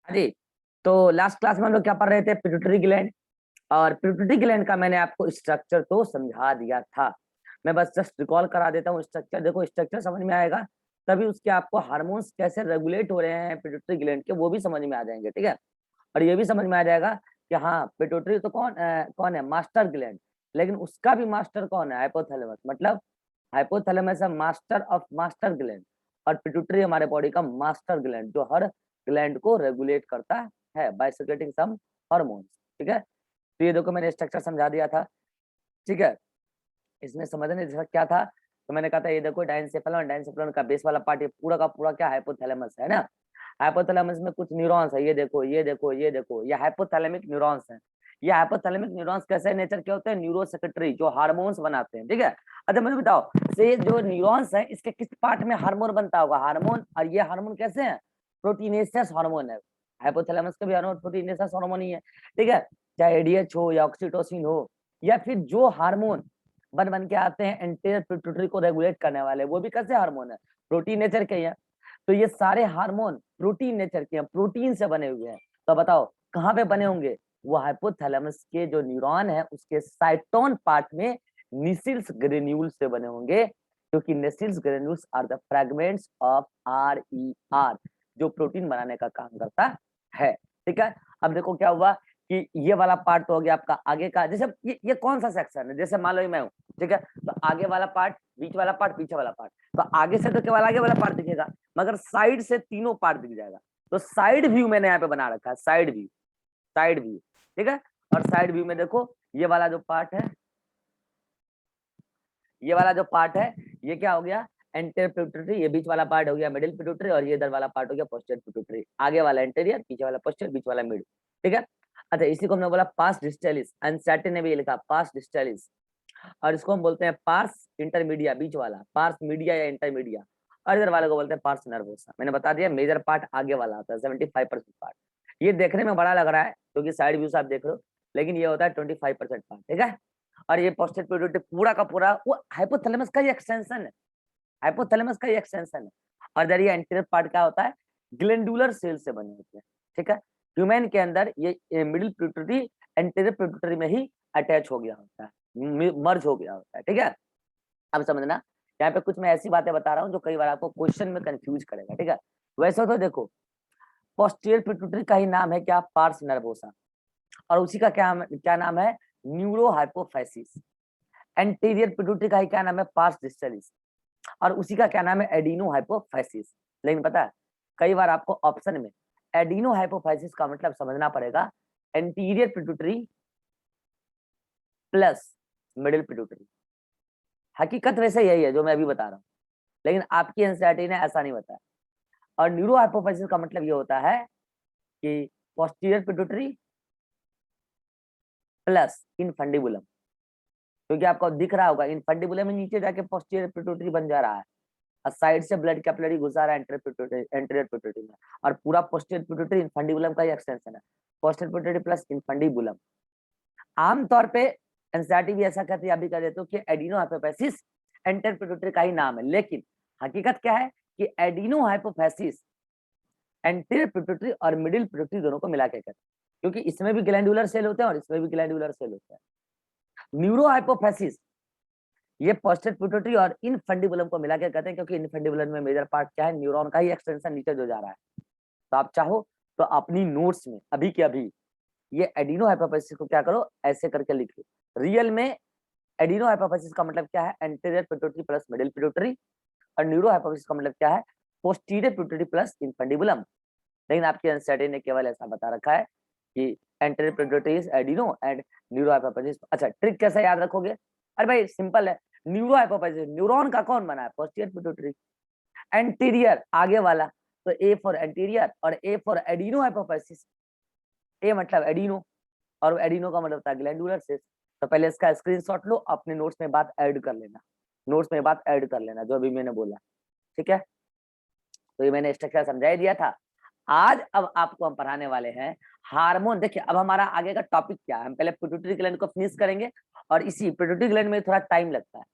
हाँ जी। तो last class में हम लोग क्या पढ़ रहे थे? Pituitary gland. और पिट्यूटरी ग्लैंड का मैंने आपको स्ट्रक्चर तो समझा दिया था। मैं बस जस्ट रिकॉल करा देता हूँ स्ट्रक्चर। देखो स्ट्रक्चर समझ में आएगा तभी उसके आपको हार्मोन्स कैसे रेगुलेट हो रहे हैं पिट्यूटरी ग्लैंड के, वो भी समझ में आ जाएंगे। ठीक है। और ये भी समझ में आ जाएगा कि हाँ पिट्यूटरी तो कौन है? Master gland. लेकिन उसका भी मास्टर कौन है? हाइपोथैलेमस। मतलब हाइपोथैलेमस है मास्टर ऑफ मास्टर ग्लैंड, और पिट्यूटरी हमारे बॉडी का मास्टर ग्लैंड जो हर ग्लैंड को रेगुलेट करता है बाय सिक्रेटिंग सम हार्मोन्स। ठीक है। तो ये देखो मैंने स्ट्रक्चर समझा दिया था। ठीक है। इसमें समझने जैसा क्या था, तो मैंने कहा था ये देखो डायनसेफेलॉन, डायनसेफेलॉन का बेस वाला पार्ट ये पूरा का पूरा क्या हाइपोथैलेमस है ना। हाइपोथैलेमस में कुछ न्यूरॉन्स है, ये देखो ये देखो ये देखो, ये हाइपोथैलेमिक न्यूरॉन्स हैं। ये हाइपोथैलेमिक न्यूरॉन्स कैसे नेचर के होते हैं? न्यूरो सेक्रेटरी जो हार्मोन्स बनाते हैं। ठीक है। अच्छा मुझे बताओ, ये जो न्यूरॉन्स है इसके किस पार्ट में हार्मोन बनता होगा? हार्मोन। और ये हार्मोन कैसे है? प्रोटीनेशियस हार्मोन है। हाइपोथैलेमस का भी हार्मोन प्रोटीनेशियस हार्मोन ही है। ठीक है। चाहे एडीएच हो या ऑक्सीटोसिन हो, या फिर जो हार्मोन बन बन के आते हैं एंटीरियर पिट्यूटरी को रेगुलेट करने वाले, वो भी कैसे हार्मोन है? प्रोटीन नेचर के ही है। तो ये सारे हार्मोन प्रोटीन नेचर के हैं, प्रोटीन से बने हुए हैं। तो बताओ कहाँ पे बने होंगे? वो हाइपोथैलेमस के जो न्यूरॉन है उसके साइटोन पार्ट में निसिल्स ग्रेन्यूल से बने होंगे, क्योंकि Nissl's granules are the fragments of R जो प्रोटीन बनाने का काम करता है। ठीक है। अब देखो क्या हुआ कि ये वाला पार्ट तो हो गया आपका आगे का। जैसे ये कौन सा सेक्शन है? जैसे मान लो मैं हूँ। ठीक है। तो आगे वाला पार्ट, बीच वाला पार्ट, पीछे वाला पार्ट। तो आगे से तो केवल आगे वाला पार्ट दिखेगा, मगर साइड से तीनों पार्ट दिख जाएगा। तो साइड व्यू मैंने यहाँ पे बना रखा है, साइड व्यू, साइड व्यू। ठीक है। और साइड व्यू में देखो ये वाला जो पार्ट है, ये वाला जो पार्ट है ये क्या हो गया? Anterior pituitary. ये बीच वाला पार्ट हो गया मिडिल पिट्यूटरी, और ये इधर वाला पार्ट हो गया पोस्टीरियर पिट्यूटरी। आगे वाला एंटीरियर, पीछे वाला पोस्टीरियर, बीच वाला मिड। ठीक है। अच्छा इसी को हमने बोला पास डिस्टेलिस। अनसर्टेन ने भी ये लिखा पास डिस्टेलिस। और इसको हम बोलते हैं पार्स इंटरमीडिया, बीच वाला पार्स मीडिया या इंटरमीडिया। और इधर वाले को बोलते हैं पार्स नर्वोसा। मैंने बता दिया मेजर पार्ट आगे वाला आता है, 75% पार्ट। ये देखने में बड़ा लग रहा है क्योंकि साइड व्यू से आप देख रहे हो, लेकिन ये होता है 25% पार्ट। ठीक है। और ये पोस्टीरियर पिट्यूटरी पूरा का पूरा वो हाइपोथैलेमस का ही एक्सटेंशन है, हाइपोथैलेमस का ही एक्सटेंशन है। और इधर ये एंटीरियर पार्ट क्या होता है? ग्लैंडुलर सेल से बने होते हैं। ठीक है। ह्यूमन के अंदर ये मिडिल पिट्यूटरी एंटीरियर पिट्यूटरी में ही अटैच हो गया होता है, मर्ज हो गया होता है। ठीक है। अब समझना, यहाँ पे कुछ मैं ऐसी बातें बता रहा हूँ जो कई बार आपको क्वेश्चन में कंफ्यूज करेगा। ठीक है। वैसे तो देखो पोस्टीरियर पिट्यूटरी का ही नाम है क्या? Pars nervosa. और उसी का क्या नाम है? Neuro hypophysis. एंटीरियर पिट्यूटरी का ही क्या नाम है? Parse distalis. और उसी का क्या नाम है? Adeno hypophysis. लेकिन पता है कई बार आपको ऑप्शन में एडिनो हाइपोफाइसिस का मतलब समझना पड़ेगा anterior pituitary plus middle pituitary. हकीकत वैसे यही है जो मैं अभी बता रहा हूँ, लेकिन आपकी एनसीईआरटी ने ऐसा नहीं बताया। और न्यूरो हाइपोफाइसिस का मतलब ये होता है कि पोस्टीरियर पिट्यूटरी प्लस इनफंडिबुलम। क्योंकि आपको दिख रहा होगा इनफंडिबुलम में नीचे जाके पोस्टीरियर पिट्यूटरी बन जा रहा है, और साइड से ब्लड कैपिलरी घुसा रहा है एंटीरियर पिट्यूटरी में, और पूरा पोस्टीरियर पिट्यूटरी इनफंडिबुलम का ही एक्सटेंशन है। Posterior pituitary plus infundibulum. आमतौर पे एनसीईआरटी भी ऐसा कहती है, अभी कह देते हो कि एडिनो हाइपोफाइसिस एंटीरियर पिट्यूटरी का ही नाम है, लेकिन हकीकत क्या है कि एडिनो हाइपोफाइसिस एंटीरियर पिट्यूटरी और मिडिल पिट्यूटरी दोनों को मिला के कहते हैं, क्योंकि इसमें भी ग्लैंडुलर सेल होते हैं और इसमें भी ग्लैंडुलर सेल होते हैं। न्यूरो हाइपोफाइसिस ये पोस्टीरियर पिट्यूटरी और इनफंडिबुलम को मिला के कहते हैं, क्योंकि इनफंडिबुलम में मेजर पार्ट क्या है? न्यूरॉन का ही एक्सटेंशन नीचे जो जा रहा है। तो आप चाहो तो अपनी नोट्स में अभी के अभी ये एडिनो हाइपोफाइसिस को क्या करो, ऐसे करके लिख लो। रियल में एडिनो हाइपोफाइसिस का मतलब क्या है? Anterior pituitary plus middle pituitary. और न्यूरो हाइपोफाइसिस का मतलब क्या है? Posterior pituitary plus infundibulum. लेकिन आपके एनसीईआरटी ने केवल ऐसा बता रखा है कि anterior pituitary is adeno and neuro hypophysis. अच्छा ट्रिक कैसे याद रखोगे? अरे भाई सिंपल है। न्यूरो हाइपोफाइसिस न्यूरॉन का कौन बना है? Posterior pituitary. एंटीरियर आगे वाला, तो ए फॉर एंटीरियर और ए फॉर एडिनो हाइपोफाइसिस। ए मतलब एडिनो, और एडिनो का मतलब होता है ग्लैंडुलर सेल्स। तो पहले इसका स्क्रीनशॉट लो, अपने नोट्स में बात ऐड कर लेना, नोट्स में बात ऐड कर लेना जो अभी मैंने बोला। ठीक है। तो ये मैंने स्ट्रक्चर समझा ही दिया था। आज अब आपको हम पढ़ाने वाले हैं हार्मोन। देखिए अब हमारा आगे का टॉपिक क्या है, हम पहले पिट्यूटरी ग्लैंड को फिनिश करेंगे, और इसी पिट्यूटरी ग्लैंड में थोड़ा टाइम लगता है,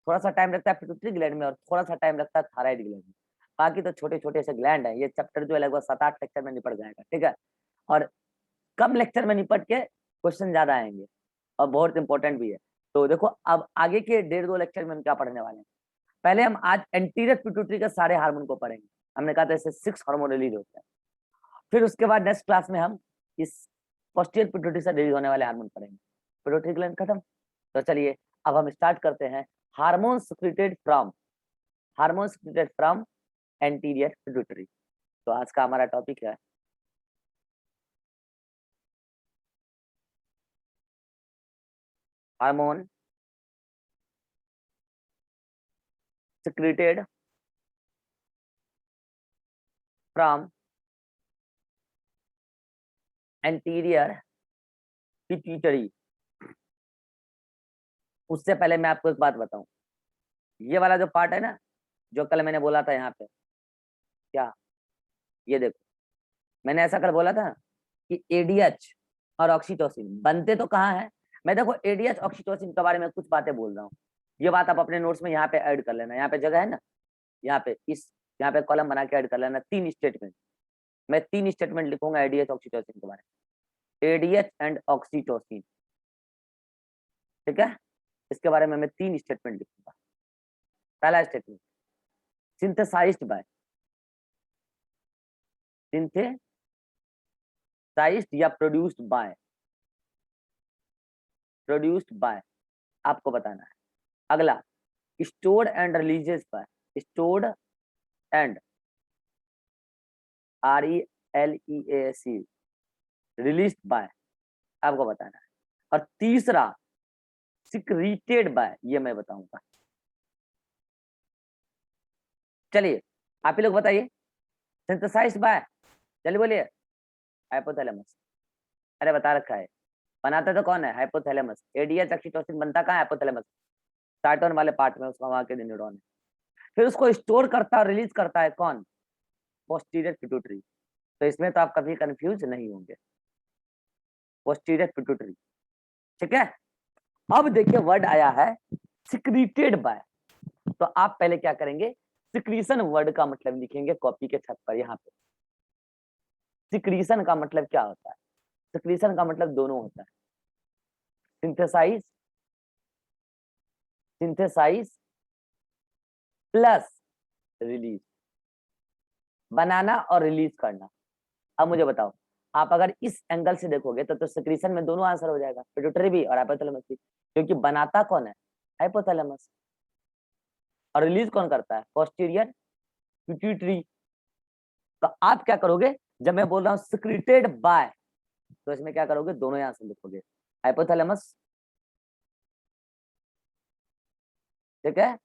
थोड़ा सा टाइम लगता है पिट्यूटरी ग्लैंड में, और थोड़ा सा टाइम लगता है थायराइड ग्लैंड में। बाकी तो छोटे छोटे से ग्लैंड है, ये चैप्टर जो है लगभग 7-8 लेक्चर में निपट जाएगा, ठीक है। और कम लेक्चर में निपट के क्वेश्चन ज्यादा आएंगे और बहुत इंपॉर्टेंट भी है। तो देखो अब आगे के 1.5-2 लेक्चर में हम क्या पढ़ने वाले हैं। पहले हम आज एंटीरियर पिट्यूटरी के सारे हार्मोन को पढ़ेंगे। हमने कहा था इससे 6 हार्मोन रिलीज होते हैं। फिर उसके बाद नेक्स्ट क्लास में हम इस पोस्टीरियर पिट्यूटरी से रिलीज होने वाले हार्मोन पढ़ेंगे। पिट्यूटरी ग्लैंड खत्म। तो चलिए अब हम स्टार्ट करते हैं hormone secreted from anterior pituitary. तो आज का हमारा टॉपिक है hormone secreted from anterior pituitary. उससे पहले मैं आपको एक बात बताऊं, ये वाला जो पार्ट है ना, जो कल मैंने बोला था यहाँ पे, क्या ये देखो, मैंने ऐसा कल बोला था कि एडीएच और ऑक्सीटोसिन बनते तो कहाँ है। मैं देखो एडीएच ऑक्सीटोसिन के बारे में कुछ बातें बोल रहा हूँ, ये बात आप अपने नोट्स में यहाँ पे ऐड कर लेना। यहाँ पे जगह है ना, यहाँ पे यहाँ पे कॉलम बना के ऐड कर लेना 3 स्टेटमेंट। मैं 3 स्टेटमेंट लिखूंगा एडीएच ऑक्सीटोसिन के बारे में, एडीएच एंड ऑक्सीटोसिन, ठीक है। इसके बारे में मैं 3 स्टेटमेंट लिखूंगा। पहला स्टेटमेंट, सिंथेसाइज्ड या प्रोड्यूस्ड बाय आपको बताना है। अगला, stored and releases by, stored and RELEAC released by आपको बताना है। और तीसरा, सिक्रीटेड बाय, ये मैं बताऊंगा। चलिए आप ही लोग बताइए, सिंथेसाइज्ड बाय, चलिए बोलिए। हाइपोथैलेमस, अरे बता रखा है, बनाता तो कौन है, हाइपोथैलेमस। एडीएच ऑक्सीटोसिन बनता कहाँ है, हाइपोथैलेमस, साइटोन वाले पार्ट में, उसका वहां के न्यूरॉन है। फिर उसको स्टोर करता और रिलीज करता है कौन, पोस्टीरियर पिट्यूटरी। तो इसमें तो आप कभी कंफ्यूज नहीं होंगे, पोस्टीरियर पिट्यूटरी, ठीक है। अब देखिए वर्ड आया है सिक्रीटेड बाय, तो आप पहले क्या करेंगे, सिक्रीशन वर्ड का मतलब लिखेंगे कॉपी के छत पर। यहाँ पे सिक्रीशन का मतलब क्या होता है, सिक्रीशन का मतलब दोनों होता है, सिंथेसाइज प्लस रिलीज, बनाना और रिलीज करना। अब मुझे बताओ, आप अगर इस एंगल से देखोगे तो सिक्रीशन में दोनों आंसर हो जाएगा, पिट्यूटरी भी और हाइपोथैलेमस भी, क्योंकि बनाता कौन है, हाइपोथैलेमस, और रिलीज कौन करता है, पोस्टीरियर पिट्यूटरी। तो आप क्या करोगे, जब मैं बोल रहा हूँ सिक्रीटेड बाय, तो इसमें क्या करोगे, दोनों आंसर लिखोगे, हाइपोथैलेमस, ठीक है,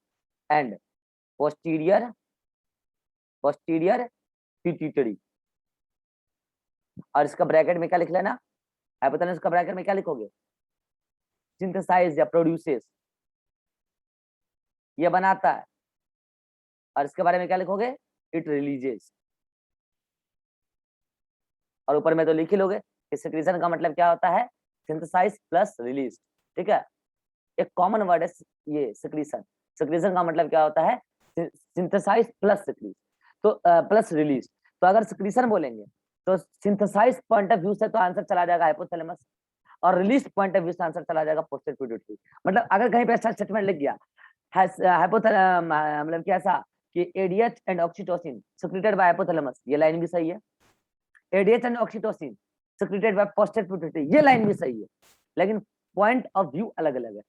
एंड पोस्टीरियर पिट्यूटरी। और इसका ब्रैकेट में क्या लिख लेना, हाइपोथैलेमस का ब्रैकेट में क्या लिखोगे, सिंथेसाइज या प्रोड्यूसेस, ये बनाता है, और इसके बारे में क्या लिखोगे, इट रिलीजेस। और ऊपर में तो लिख ही लोगे कि सिक्रीशन का मतलब क्या होता है, सिंथेसाइज प्लस रिलीज, ठीक है। एक कॉमन वर्ड है ये सिक्रीशन, सिक्रीशन का मतलब क्या होता है, सिंथेसाइज प्लस सिक्रीज, तो प्लस रिलीज। तो अगर सिक्रीशन बोलेंगे तो सिंथेसाइज पॉइंट ऑफ व्यू से तो आंसर चला जाएगा हाइपोथैलेमस, और रिलीज पॉइंट ऑफ व्यू से आंसर चला जाएगा पोस्टीरियर पिट्यूटरी। मतलब अगर कहीं पे ऐसा स्टेटमेंट लिख गया मतलब क्या ऐसा कि ADH and oxytocin secreted by hypothalamus, ये लाइन भी सही है। ADH and oxytocin secreted by posterior pituitary, ये लाइन भी सही है, लेकिन पॉइंट ऑफ व्यू अलग अलग है।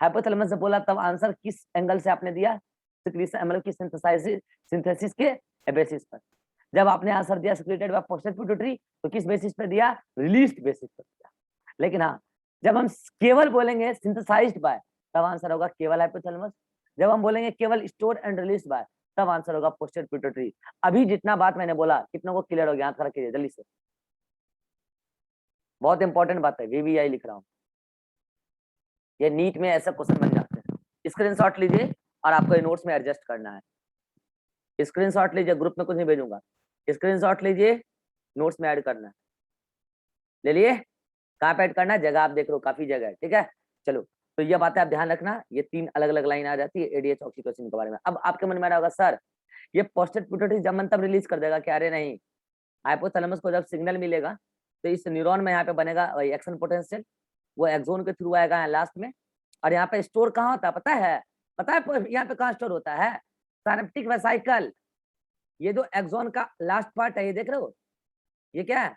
हाइपोथैलेमस से बोला तब आंसर किस एंगल से आपने दिया, सिक्रीशन मतलब कि सिंथेसिस के बेसिस पर। जब आपने आंसर दिया सिक्रेटेड बाय पोस्टीरियर पिट्यूटरी, तो किस बेसिस पे दिया, रिलीज्ड बेसिस पर दिया। लेकिन हाँ, जब हम केवल बोलेंगे सिंथेसाइज्ड बाय, तब आंसर होगा केवल हाइपोथैलेमस। जब हम बोलेंगे केवल स्टोर एंड रिलीज बाय, तब आंसर होगा पोस्टीरियर पिट्यूटरी। अभी जितना बात मैंने बोला कितनों को क्लियर हो गया, आंसर रखिए जल्दी से, बहुत इंपॉर्टेंट बात है, VVI लिख रहा हूँ, ये नीट में ऐसा क्वेश्चन बन जाते हैं। स्क्रीनशॉट लीजिए और आपको ये नोट्स में एडजस्ट करना है। स्क्रीनशॉट लीजिए, ग्रुप में कुछ नहीं भेजूंगा, स्क्रीनशॉट लीजिए, नोट्स में ऐड करना है। ले लिए, कहाँ पे ऐड करना है, जगह आप देख लो, काफी जगह है, ठीक है। चलो, तो ये बातें आप ध्यान रखना, ये 3 अलग अलग लाइन आ जाती है एडीएच ऑक्सीटोसिन के बारे में। अब आपके मन में आ रहा होगा सर ये पोस्टेड पिट्यूटरी जब मन तब रिलीज कर देगा कि अरे नहीं, हाइपोथैलेमस को जब सिग्नल मिलेगा तो इस न्यूरॉन में यहाँ पे बनेगा एक्शन पोटेंशियल, वो एक्सोन के थ्रू आएगा लास्ट में। और यहाँ पे स्टोर कहाँ होता है पता है? पता है यहाँ पे कहाँ स्टोर होता है? Synaptic vesicle. ये जो एक्सोन का लास्ट पार्ट है, ये देख रहे हो, ये क्या है?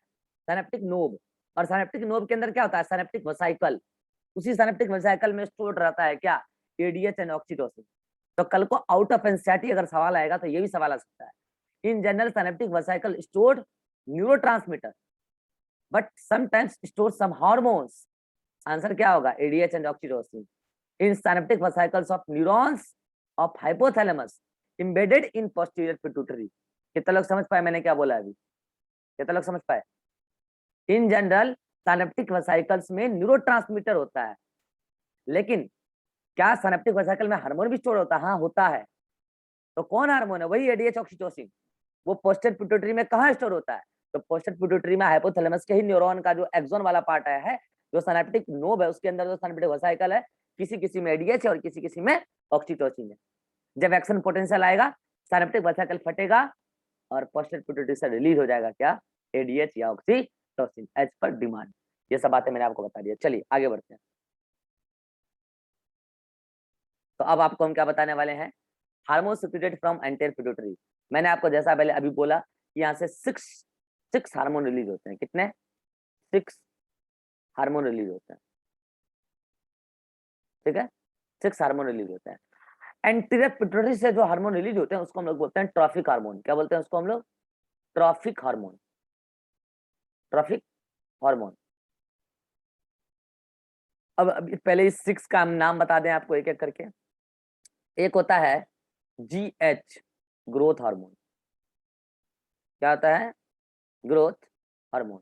Synaptic knob. और सिनेप्टिक नोब के अंदर क्या होता है? Synaptic vesicle. उसी सिनेप्टिक वेसिकल में स्टोर रहता है क्या? ADH and oxytocin. तो कल को आउट ऑफ एनसीईआरटी अगर सवाल आएगा तो ये भी सवाल आ सकता है। In general synaptic vesicle stored neurotransmitter but sometimes store some hormones. Answer क्या होगा? ADH and oxytocin. In synaptic vesicles of neurons of hypothalamus embedded in posterior pituitary। कितना लोग समझ पाए मैंने क्या बोला अभी? कितना लोग समझ पाए? इन जनरल सिनेप्टिक वेसिकल्स में न्यूरोट्रांसमीटर होता है, लेकिन क्या सिनेप्टिक वेसिकल में हार्मोन भी स्टोर होता है? हाँ होता है। तो कौन हार्मोन है? वही एडीएच ऑक्सीटोसिन। वो पोस्टेड पिट्यूटरी में कहाँ स्टोर होता है? तो पोस्टेड पिट्यूटरी में हाइपोथैलेमस के ही न्यूरॉन का जो एक्सोन वाला पार्ट है, जो सिनेप्टिक नोब है, उसके अंदर जो सिनेप्टिक वेसिकल है, किसी किसी में एडीएच है और किसी किसी में ऑक्सीटोसिन है। जब एक्शन पोटेंशियल आएगा, सिनेप्टिक वेसिकल फटेगा और पोस्टेड पिट्यूटरी से रिलीज हो जाएगा क्या? एडीएच या ऑक्सीटोसिन एज पर डिमांड। ये सब बातें मैंने आपको बता दी। चलिए आगे बढ़ते हैं। तो अब आपको हम क्या बताने वाले हैं? Hormone secreted from anterior pituitary. मैंने आपको जैसा पहले अभी बोला कि यहाँ से सिक्स हार्मोन रिलीज होते हैं। कितने? 6 हार्मोन रिलीज होते हैं। ठीक है, 6 हार्मोन रिलीज होते हैं। एंटीरियर पिट्यूटरी से जो हार्मोन रिलीज होते हैं उसको हम लोग बोलते हैं ट्रॉफिक हार्मोन। क्या बोलते हैं उसको हम लोग? Trophic hormone. Trophic hormone. अब पहले इस 6 का हम नाम बता दें आपको एक एक करके। एक होता है जीएच, ग्रोथ हार्मोन। क्या होता है? Growth hormone,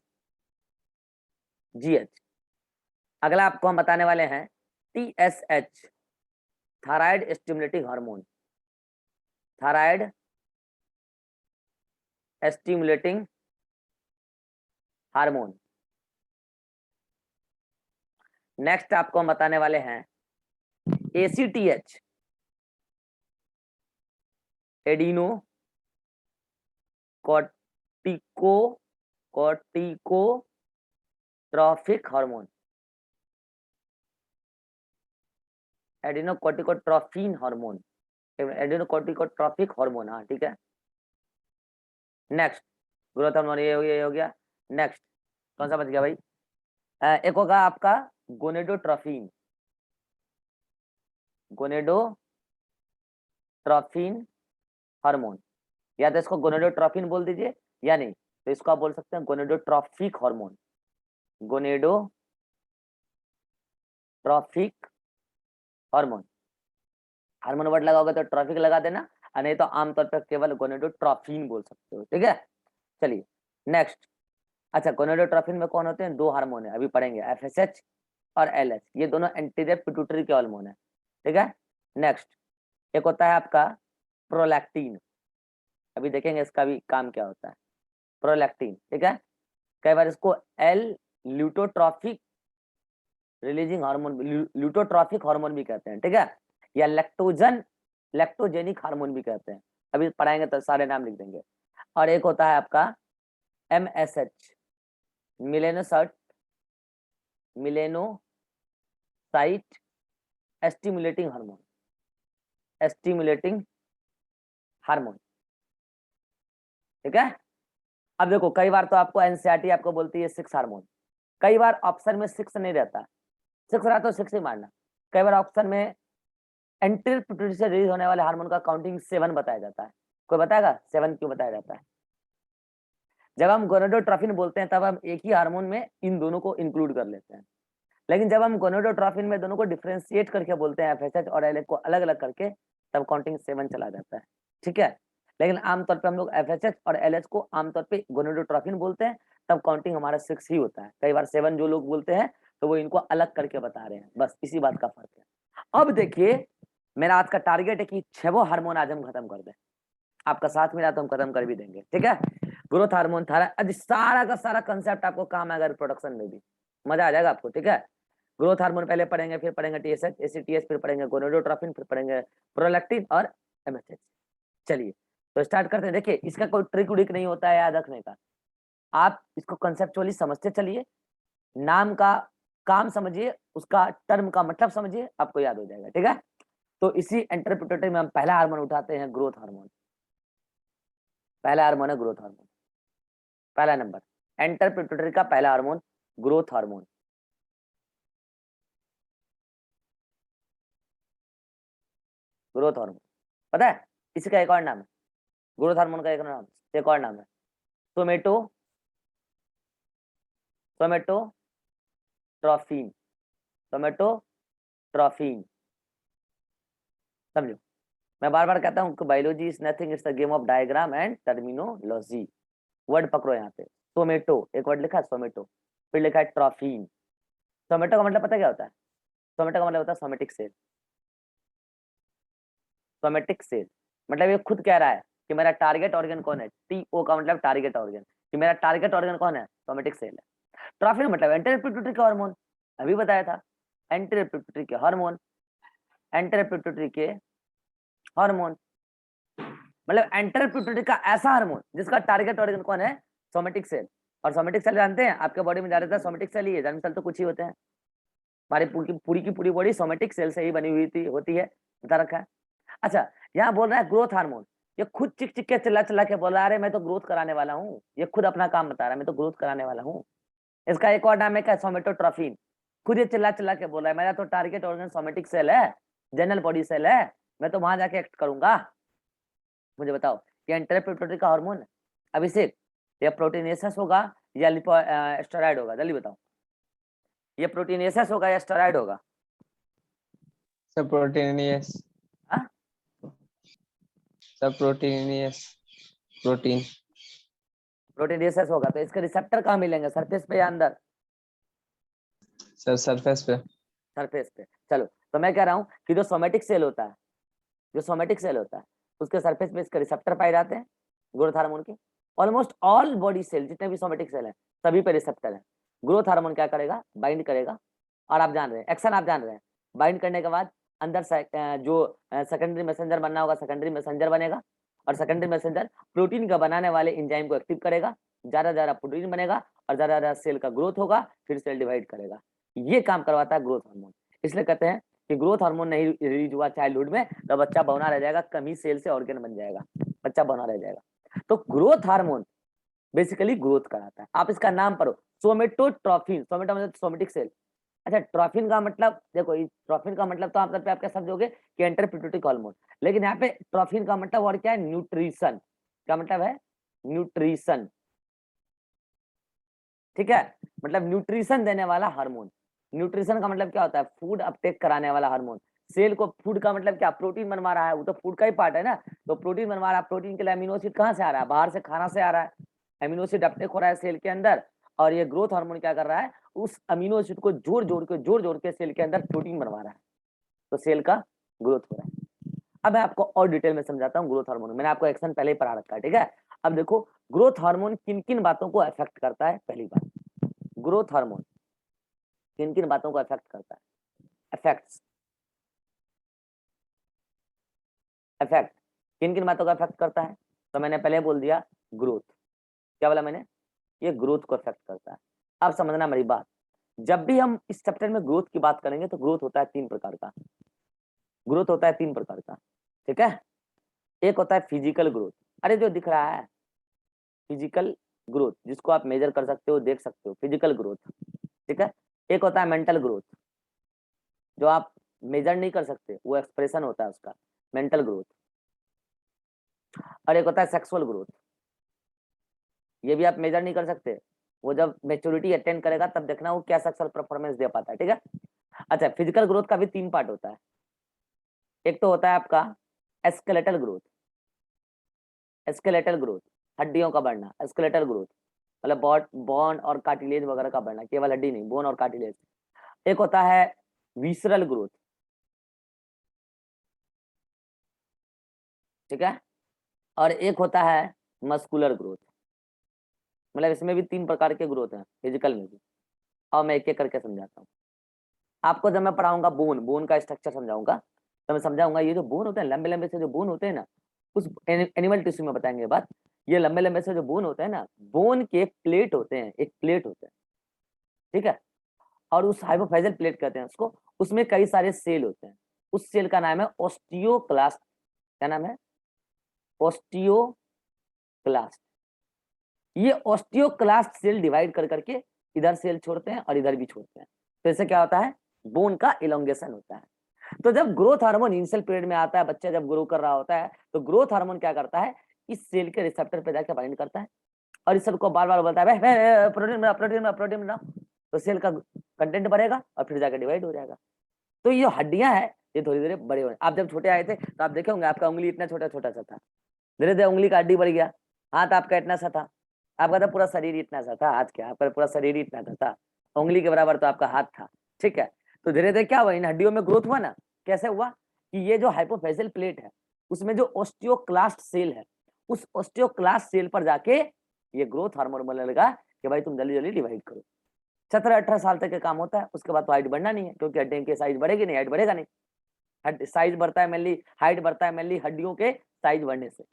GH. अगला आपको हम बताने वाले हैं TSH, thyroid stimulating hormone. Thyroid stimulating hormone. Next आपको हम बताने वाले हैं ACTH, adeno corticotrophic hormone. Adenocorticotrophin hormone, adenocorticotrophic hormone. हाँ ठीक है। नेक्स्ट ग्रोथ हार्मोन, ये हो गया। नेक्स्ट कौन सा बच गया भाई? एक होगा आपका गोनेडोट्रॉफिन। गोनेडोट्रॉफिन हार्मोन, या तो इसको गोनेडोट्रॉफिन बोल दीजिए या नहीं तो इसको आप बोल सकते हैं गोनेडोट्रॉफिक हार्मोन। गोनेडोट्रॉफिक हार्मोन। हार्मोन वर्ड लगाओगे तो ट्रॉफिक लगा देना, और नहीं तो आमतौर पर केवल गोनेडोट्रॉफिन बोल सकते हो। ठीक है, चलिए नेक्स्ट। अच्छा, गोनेडोट्रॉफिन में कौन होते हैं? 2 हार्मोन है, अभी पढ़ेंगे, एफएसएच और एलएच। ये दोनों एंटीरियर पिट्यूटरी के हार्मोन है। ठीक है। नेक्स्ट एक होता है आपका प्रोलैक्टिन। अभी देखेंगे इसका भी काम क्या होता है। प्रोलैक्टिन, ठीक है। कई बार इसको एल ल्यूटोट्रॉफिक रिलीजिंग हार्मोन, ल्यूटोट्रॉफिक हार्मोन भी कहते हैं। ठीक है, या लैक्टोजेनिक हार्मोन भी कहते हैं। अभी पढ़ाएंगे तो सारे नाम लिख देंगे। और एक होता है आपका MSH, melanocyte stimulating hormone. Stimulating hormone, ठीक है। अब देखो कई बार तो आपको एनसीईआरटी आपको बोलती है 6 हार्मोन, कई बार ऑप्शन में 6 नहीं रहता। 6 रहा तो 6 ही मारना। कई बार ऑप्शन में एंटीरियर पिट्यूटरी से रिलीज होने वाले हार्मोन का काउंटिंग 7 बताया जाता है। कोई बताएगा 7 क्यों बताया जाता है? जब हम गोनेडोट्रॉफिन बोलते हैं तब हम एक ही हार्मोन में इन दोनों को इंक्लूड कर लेते हैं, लेकिन जब हम गोनेडोट्रॉफिन में दोनों को डिफरेंशिएट करके बोलते हैं, एफएसएच और एलएच को अलग अलग करके, तब काउंटिंग 7 चला जाता है। ठीक है, लेकिन आमतौर पे हम लोग एफएसएच और एलएच को आमतौर पे गोनेडोट्रॉफिन बोलते हैं, तब काउंटिंग हमारा 6 ही होता है। कई बार 7 जो लोग बोलते हैं तो वो इनको अलग करके बता रहे हैं, बस इसी बात का फर्क है। अब देखिए मेरा आज का टारगेट है कि 6 हार्मोन आज हम खत्म कर दें। आपका साथ मिला तो हम खत्म कर भी देंगे। ठीक है, ग्रोथ हार्मोन, थायराइड, सारा का सारा कंसेप्ट आपको काम आएगा रिप्रोडक्शन में भी, मजा आ जाएगा आपको। ठीक है, ग्रोथ हार्मोन पहले पढ़ेंगे, फिर पढ़ेंगे टीएसएच, एसीटीएच, फिर पढ़ेंगे गोनेडोट्रॉफिन, फिर पढ़ेंगे प्रोलैक्टिन और एमएसएच। चलिए तो स्टार्ट करते हैं। देखिए इसका कोई ट्रिक उड़िक नहीं होता है याद रखने का, आप इसको कंसेप्चुअली समझते चलिए, नाम का काम समझिए, उसका टर्म का मतलब समझिए, आपको याद हो जाएगा। ठीक है, तो इसी इंटरप्रिटेटिव में हम पहला हार्मोन उठाते हैं, ग्रोथ हार्मोन। पहला हार्मोन है ग्रोथ हार्मोन, पहला नंबर इंटरप्रिटेटरी का पहला hormone growth hormone. Growth hormone पता है, इसका एक और नाम है, ग्रोथ हार्मोन का एक और नाम है सोमेटो सोमेटोट्रोफिन। सोमेटोट्रोफिन समझो, मैं बार बार कहता हूँ कि biology is nothing, it's the game of diagram and terminology. Word पकड़ो यहाँ पे, सोमेटो एक वर्ड लिखा है सोमेटो, फिर लिखा है ट्रॉफिन। सोमेटो का मतलब पता क्या होता है? सोमेटो का मतलब होता है सोमेटिक सेल। सोमेटिक सेल मतलब ये खुद कह रहा है कि मेरा टारगेट ऑर्गन कौन है, टीओ का मतलब टारगेट ऑर्गन, कि मेरा टारगेट ऑर्गन कौन है, सोमेटिक सेल है। ट्रॉफिन मतलब एंटीरियर पिट्यूटरी के हार्मोन, अभी बताया था, एंटीरियर पिट्यूटरी के हार्मोन, एंटीरियर पिट्यूटरी के हार्मोन मतलब एंटीरियर पिट्यूटरी का ऐसा हार्मोन जिसका टारगेट ऑर्गन कौन है, सोमेटिक सेल। और सोमेटिक सेल जानते हैं आपके बॉडी में ज्यादातर सोमेटिक सेल ही है, जर्म सेल तो कुछ ही होते हैं। हमारी पूरी की पूरी बॉडी सोमेटिक सेल से ही बनी हुई होती है, बता रखा है। अच्छा, यहाँ बोल रहा है ग्रोथ हार्मोन, ये खुद चिक चिक के चिल्ला चिल्ला के बोल रहा है, अरे मैं तो ग्रोथ कराने वाला हूँ, ये खुद अपना काम बता रहा है, मैं तो ग्रोथ कराने वाला हूँ। इसका एक और नाम है क्या, सोमेटोट्रोफिन। खुद ये चिल्ला चिल्ला के बोल रहा है मेरा तो टारगेट ऑर्गन सोमेटिक सेल है, जनरल बॉडी सेल है, मैं तो वहां जाके एक्ट करूंगा। मुझे बताओ ये एंटीरियर का हार्मोन है। अभिषेक, ये प्रोटीनेसस होगा या स्टेरॉइड होगा, जल्दी बताओ, ये प्रोटीनेसस होगा या स्टेरॉइड होगा? सब प्रोटीनियस, हाँ? सब प्रोटीनियस, प्रोटीन। प्रोटीनेसस होगा, तो इसके रिसेप्टर कहाँ मिलेंगे, सरफेस पे या अंदर? सब सरफेस पे। सरफेस पे। चलो, तो मैं कह रहा हूँ कि जो सोमेटिक सेल होता है, जो सोमेटिक सेल होता है उसके सरफेस पे इसके रिसेप्टर पाए जाते हैं ग्रोथ हार्मोन के। ऑलमोस्ट ऑल बॉडी सेल जितने भी सोमेटिक सेल हैं सभी पे रिसेप्टर है। ग्रोथ हार्मोन क्या करेगा, बाइंड करेगा, और आप जान रहे हैं एक्शन, आप जान रहे हैं, बाइंड करने के बाद अंदर जो सेकेंडरी मैसेंजर बनना होगा, सेकेंडरी मैसेंजर बनेगा, और सेकेंडरी मैसेंजर प्रोटीन का बनाने वाले एंजाइम को एक्टिव करेगा, ज्यादा ज्यादा प्रोटीन बनेगा और ज्यादा ज्यादा सेल का ग्रोथ होगा, फिर सेल डिवाइड करेगा। ये काम करवाता है ग्रोथ हार्मोन। इसलिए कहते हैं कि ग्रोथ हार्मोन नहीं रिलीज हुआ चाइल्डहुड में तो बच्चा बौना रह जाएगा, कम ही सेल से ऑर्गन बन जाएगा, बच्चा बौना रह जाएगा। तो ग्रोथ हार्मोन बेसिकली ग्रोथ कराता है। आप इसका नाम पढ़ो, सोमेटोट्रोफिन, सोमेटो मतलब सोमेटिक सेल। अच्छा, ट्रोफिन का मतलब देखो, ट्रोफिन का मतलब तो आप क्या समझोगे कि एंटरपिट्यूटिक हार्मोन, लेकिन यहाँ पे ट्रोफिन का मतलब और क्या है, न्यूट्रिशन का मतलब है, न्यूट्रिशन। ठीक है, मतलब न्यूट्रिशन देने वाला हार्मोन। न्यूट्रिशन का मतलब क्या होता है, फूड अपटेक कराने वाला हार्मोन। सेल को फूड का मतलब क्या, प्रोटीन बनवा रहा है, वो तो फूड का ही पार्ट है ना, तो प्रोटीन बनवा रहा है, प्रोटीन के लिए अमीनो एसिड कहाँ से आ रहा है, बाहर से खाना से आ रहा है, अमीनो एसिड अपटेक हो रहा है सेल के अंदर, और ये ग्रोथ हार्मोन क्या कर रहा है, उस अमीनो एसिड को जोड़ जोड़ के सेल के अंदर प्रोटीन बनवा रहा है, तो सेल का ग्रोथ हो रहा है। अब मैं आपको और डिटेल में समझाता हूँ ग्रोथ हार्मोन, मैंने आपको एक्शन पहले ही पढ़ा रखा है। ठीक है, अब देखो ग्रोथ हार्मोन किन किन बातों को अफेक्ट करता है। पहली बात, ग्रोथ हार्मोन किन किन बातों को अफेक्ट करता है, इफेक्ट्स, इफेक्ट किन किन बातों को अफेक्ट करता है, तो मैंने पहले बोल दिया ग्रोथ, क्या बोला मैंने, ये ग्रोथ को अफेक्ट करता है। अब समझना मेरी बात, जब भी हम इस चैप्टर में ग्रोथ की बात करेंगे तो ग्रोथ होता है तीन प्रकार का, ग्रोथ होता है तीन प्रकार का। ठीक है, एक होता है फिजिकल ग्रोथ, अरे जो दिख रहा है फिजिकल ग्रोथ, जिसको आप मेजर कर सकते हो, देख सकते हो, फिजिकल ग्रोथ। ठीक है, एक होता है मेंटल ग्रोथ, जो आप मेजर नहीं कर सकते, वो एक्सप्रेशन होता है उसका, मेंटल ग्रोथ। और एक होता है सेक्सुअल ग्रोथ, ये भी आप मेजर नहीं कर सकते, वो जब मेच्योरिटी अटेंड करेगा तब देखना वो क्या सेक्सुअल परफॉर्मेंस दे पाता है। ठीक है, अच्छा, फिजिकल ग्रोथ का भी तीन पार्ट होता है। एक तो होता है आपका एस्केलेटल ग्रोथ, एस्केलेटल ग्रोथ हड्डियों का बढ़ना, एस्केलेटल ग्रोथ मतलब बोन और कार्टिलेज वगैरह का बढ़ना, केवल हड्डी नहीं, बोन और कार्टिलेज। एक होता है विसरल ग्रोथ, ठीक है, और एक होता है मस्कुलर ग्रोथ, मतलब इसमें भी तीन प्रकार के ग्रोथ हैं फिजिकल में भी। और मैं एक एक करके समझाता हूँ आपको। जब मैं पढ़ाऊंगा बोन का स्ट्रक्चर समझाऊंगा, तो मैं समझाऊंगा ये जो बोन होते हैं, लंबे लंबे से जो बोन होते हैं ना, उस एनिमल टिश्यू में बताएंगे बात। ये लंबे लंबे से जो बोन होते हैं ना, बोन के प्लेट होते हैं, एक प्लेट होते हैं, ठीक है, और उस हाइपोफाइजल प्लेट कहते हैं उसको, उसमें कई सारे सेल होते हैं। उस सेल का नाम है ऑस्टियोक्लास्ट। क्या नाम है? ऑस्टियोक्लास्ट। ये ऑस्टियोक्लास्ट सेल डिवाइड कर करके इधर सेल छोड़ते हैं और इधर भी छोड़ते हैं। तो इससे क्या होता है? बोन का इलोंगेशन होता है। तो जब ग्रोथ हार्मोन इनिशियल पीरियड में आता है, बच्चा जब ग्रो कर रहा होता है, तो ग्रोथ हार्मोन क्या करता है? इस सेल के रिसेप्टर पे जाकर बाइंड करता है और इस सेल को बार बार बोलता है प्रोटीन बना, प्रोटीन बना, प्रोटीन बना। तो सेल का कंटेंट बढ़ेगा और फिर जाकर डिवाइड हो जाएगा। तो ये हड्डियां हैं, ये धीरे धीरे बड़े हो। आप जब छोटे आए थे तो आप देखे होंगे आपका उंगली इतना छोटा छोटा सा था, धीरे धीरे उंगली का हड्डी बढ़ गया। हाथ आपका इतना सा था, आपका तो पूरा शरीर इतना सा था। हाथ क्या, आपका पूरा शरीर इतना था, उंगली के बराबर तो आपका हाथ था, ठीक है। तो धीरे धीरे क्या हुआ? इन हड्डियों में ग्रोथ हुआ ना। कैसे हुआ? कि ये जो हाइपोफाइजल प्लेट है, उसमें जो ऑस्टियोक्लास्ट सेल है, उस ऑस्टियोक्लास्ट सेल पर जाके ये ग्रोथ हार्मोन बोलने लगा कि भाई तुम जल्दी जल्दी डिवाइड करो। 17-18 साल तक का काम होता है, उसके बाद तो हाइट बढ़ना नहीं है, क्योंकि हड्डियों की साइज बढ़ेगी नहीं, हाइट बढ़ेगा नहीं। साइज बढ़ता है मेनली, हाइट बढ़ता है मेनली हड्डियों के साइज बढ़ने से।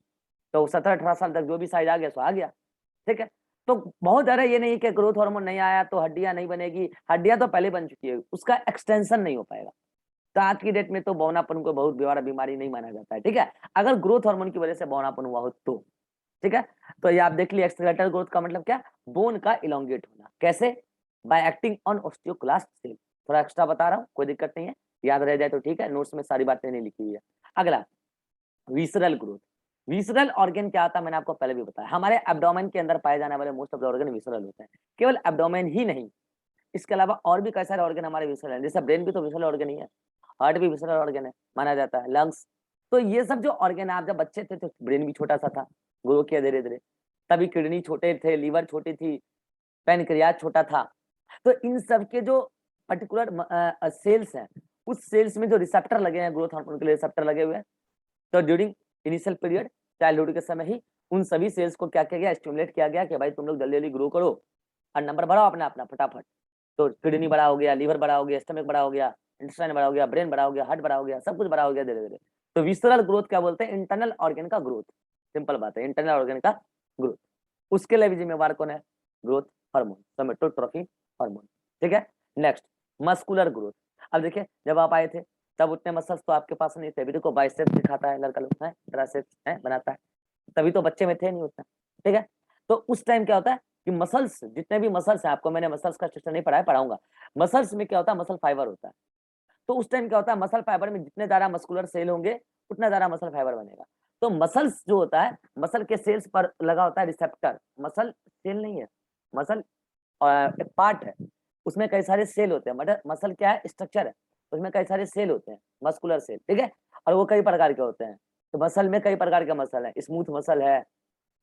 तो 17-18 साल तक जो भी साइज आ गया सो आ गया, ठीक है। तो बहुत ज्यादा ये नहीं कि ग्रोथ हार्मोन नहीं आया तो हड्डियां नहीं बनेगी, हड्डियां तो पहले बन चुकी है, उसका एक्सटेंशन नहीं हो पाएगा। तो आज की डेट में तो बौनापन को बहुत बड़ा बीमारी नहीं माना जाता है, ठीक है, अगर ग्रोथ हार्मोन की वजह से बौनापन हुआ हो तो, ठीक है। तो ये आप देख लिया, एक्सेलरेटर ग्रोथ का मतलब क्या? बोन का इलोंगेट होना। कैसे? By acting on osteoclast cell. थोड़ा एक्स्ट्रा बता रहा हूँ, कोई दिक्कत नहीं है, याद रह जाए तो ठीक है, नोट्स में सारी बातें नहीं लिखी हुई है। अगला, विसरल ग्रोथ। विसरल ऑर्गन क्या होता है मैंने आपको पहले भी बताया, हमारे एब्डोमेन के अंदर पाए जाने वाले most of the organ visceral होते हैं। केवल एब्डोमेन ही नहीं, इसके अलावा और भी कई सारे ऑर्गन हमारे विसरल हैं, जैसे ब्रेन भी तो विसरल ऑर्गन ही है, हार्ट भी विसरल ऑर्गन है माना जाता है, लंग्स। तो ये सब जो ऑर्गन है, आप जब बच्चे थे तो ब्रेन भी छोटा सा था, ग्रो किया धीरे धीरे, तभी किडनी छोटे थे, लीवर छोटी थी, पैनक्रियाज छोटा था। तो इन सब के जो पर्टिकुलर सेल्स हैं, उस सेल्स में जो रिसेप्टर लगे हैं, ग्रोथ हार्मोन के लिए रिसेप्टर लगे हुए हैं। तो ड्यूरिंग इनिशियल पीरियड, चाइल्डहुड के समय ही उन सभी सेल्स को क्या किया गया? स्टिमुलेट किया गया कि भाई तुम लोग जल्दी जल्दी ग्रो करो और नंबर बढ़ाओ अपना अपना फटाफट। तो किडनी बड़ा हो गया, लीवर बड़ा हो गया, स्टमक बड़ा हो गया, इंटेस्टाइन बड़ा हो गया, ब्रेन बड़ा हो गया, हार्ट बड़ा हो गया, सब कुछ बड़ा हो गया धीरे धीरे। तो विसरल ग्रोथ क्या बोलते हैं? इंटरनल ऑर्गन का ग्रोथ। सिंपल बात है, इंटरनल ऑर्गन का ग्रोथ। उसके लिए भी जिम्मेवार कौन है? ग्रोथ हार्मोन, सोमेटोट्रोफिन हार्मोन, ठीक है। Next, muscular growth. अब देखिए, जब आप आए थे तब उतने मसल्स तो आपके पास नहीं थे, अभी देखो बाइसेप्स दिखाता है लड़का लोग, है ट्राइसेप्स है बनाता है, तभी तो बच्चे में थे नहीं उतना, ठीक है। तो उस टाइम क्या होता है कि मसल्स, जितने भी मसल्स हैं, आपको मैंने मसल्स का स्ट्रक्चर नहीं पढ़ाया, पढ़ाऊंगा। मसल्स में क्या होता है? मसल फाइबर होता है। तो उस टाइम क्या होता है? मसल फाइबर में जितने ज्यादा मस्कुलर सेल होंगे, उतना ज्यादा मसल फाइबर बनेगा। तो मसल्स जो होता है, मसल के सेल्स पर लगा होता है रिसेप्टर। मसल सेल नहीं है, मसल एक पार्ट है, उसमें कई सारे सेल होते हैं। मतलब मसल क्या है? स्ट्रक्चर है, उसमें कई सारे सेल होते हैं, मस्कुलर सेल, ठीक है। और वो कई प्रकार के होते हैं। तो मसल में कई प्रकार के मसल है, स्मूथ मसल है,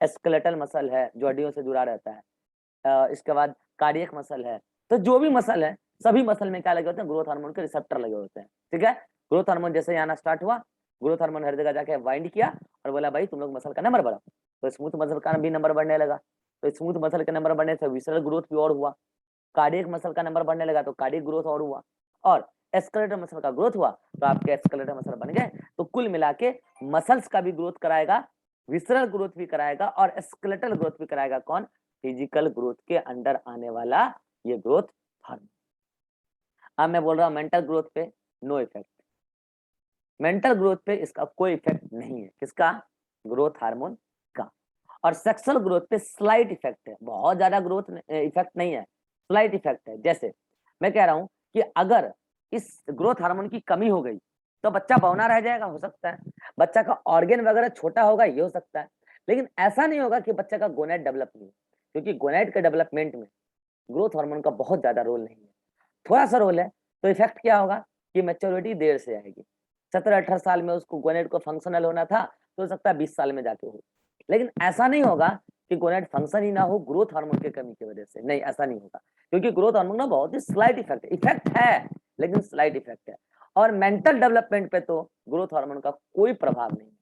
स्केलेटल मसल है जो हड्डियों से जुड़ा रहता है, इसके बाद कार्डियक मसल है। तो जो भी मसल है, सभी मसल में क्या लगे होते हैं? ग्रोथ हार्मोन के रिसेप्टर लगे होते हैं, ठीक है। ग्रोथ हार्मोन जैसे आना स्टार्ट हुआ, ग्रोथ हार्मोन हर जगह जाके बाइंड किया और बोला भाई तुम लोग मसल का नंबर बढ़ाओ। तो स्मूथ मसल का भी नंबर बढ़ने लगा, तो स्मूथ मसल के नंबर बढ़ने से विसरल ग्रोथ भी और हुआ। कार्डियक मसल का नंबर बढ़ने लगा तो कार्डियक ग्रोथ और हुआ, और एस्केलेटल मसल का ग्रोथ हुआ तो आपके एस्केलेटल मसल बन गए। तो कुल मिला के मसल्स का भी ग्रोथ कराएगा, विसरल ग्रोथ भी कराएगा और स्केलेटल ग्रोथ भी कराएगा कौन? फिजिकल ग्रोथ के अंडर आने वाला ये ग्रोथ हार्मोन। अब मैं बोल रहा हूं मेंटल ग्रोथ पे नो इफेक्ट। मेंटल ग्रोथ पे इसका कोई इफेक्ट नहीं है, किसका? ग्रोथ हार्मोन का। और सेक्सुअल ग्रोथ पे स्लाइट इफेक्ट है, बहुत ज्यादा ग्रोथ इफेक्ट नहीं है, स्लाइट इफेक्ट है। जैसे मैं कह रहा हूं कि अगर इस ग्रोथ हार्मोन की कमी हो गई तो बच्चा बौना रह जाएगा, हो सकता है बच्चा का ऑर्गन वगैरह छोटा होगा, ये हो सकता है, लेकिन ऐसा नहीं होगा कि बच्चा का गोनेट डेवलप नहीं, क्योंकि गोनेट के डेवलपमेंट में ग्रोथ हार्मोन का बहुत ज्यादा रोल नहीं है, थोड़ा सा रोल है। तो इफेक्ट क्या होगा कि मैच्योरिटी देर से आएगी। 17-18 साल में उसको गोनेट को फंक्शनल होना था, तो हो सकता है 20 साल में जाके हो, लेकिन ऐसा नहीं होगा कि गोनेट फंक्शन ही ना हो ग्रोथ हार्मोन की कमी की वजह से, नहीं ऐसा नहीं होगा, क्योंकि ग्रोथ हार्मोन ना बहुत ही स्लाइट इफेक्ट है, लेकिन स्लाइट इफेक्ट है। और मेंटल डेवलपमेंट पे तो ग्रोथ हार्मोन का कोई प्रभाव नहीं है।